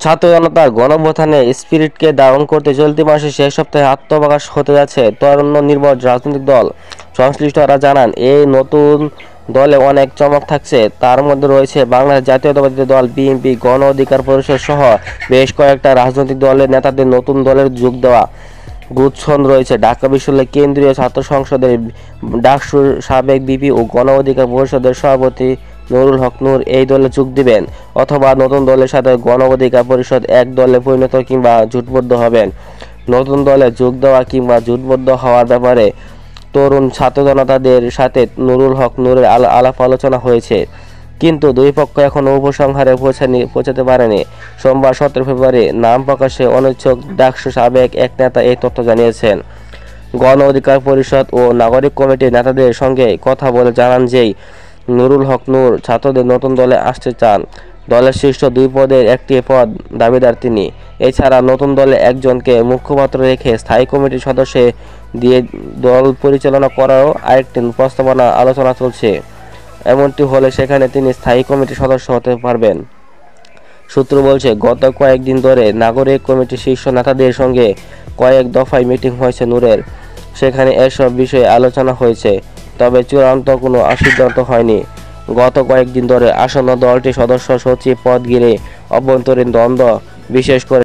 ছাত্র জনতার গণঅভ্যুত্থানে স্পিরিটকে ধারণ করতে চলতি মাসের শেষ সপ্তাহে আত্মপ্রকাশ হতে যাচ্ছে তরুণ নির্ভর রাজনৈতিক দল। সংশ্লিষ্টরা জানান, এই নতুন দলে অনেক চমক থাকছে। তার মধ্যে রয়েছে বাংলাদেশ জাতীয়তাবাদী দল, বিএনপি, গণ অধিকার পরিষদ সহ বেশ কয়েকটা রাজনৈতিক দলের নেতাদের নতুন দলের যোগ দেওয়া গুচ্ছন রয়েছে। ঢাকা বিশ্ববিদ্যালয় কেন্দ্রীয় ছাত্র সংসদের ডাকসুর সাবেক বিপি ও গণ অধিকার পরিষদের সভাপতি নুরুল হক নূর এই দলে যোগ দিবেন, অথবা নতুন দলের সাথে গণ অধিকার পরিষদ এক দলে পরিণত কিংবা জোটবদ্ধ হবেন। নতুন দলে যোগ দেওয়া কিংবা জোটবদ্ধ হওয়ার ব্যাপারে তরুণ ছাত্র জনতাদের সাথে নুরুল হক নূরের আলাপ আলোচনা হয়েছে, কিন্তু দুই পক্ষ এখনও উপসংহারে পৌঁছাতে পারেনি। সোমবার 17 ফেব্রুয়ারি নাম প্রকাশে অনিচ্ছুক ডাকসু সাবেক এক নেতা এই তথ্য জানিয়েছেন। গণ অধিকার পরিষদ ও নাগরিক কমিটির নেতাদের সঙ্গে কথা বলে জানান যে নুরুল হক নূর ছাত্রদের নতুন দলে আসতে চান। দলের শীর্ষ দুই পদের একটি পদ দাবিদার তিনি। এছাড়া নতুন দলে একজনকে মুখপাত্র রেখে স্থায়ী কমিটির সদস্য দিয়ে দল পরিচালনা করারও আরেকটি প্রস্তাবনা আলোচনা চলছে। এমনটি হলে সেখানে তিনি স্থায়ী কমিটির সদস্য হতে পারবেন। সূত্র বলছে, গত কয়েকদিন ধরে নাগরিক কমিটির শীর্ষ নেতাদের সঙ্গে কয়েক দফায় মিটিং হয়েছে নূরের। সেখানে এসব বিষয়ে আলোচনা হয়েছে, তবে চূড়ান্ত কোনো সিদ্ধান্ত হয়নি। গত কয়েকদিন ধরে আসন্ন দলটির সদস্য সচিব পদ ঘিরে অভ্যন্তরীণ দ্বন্দ্ব, বিশেষ করে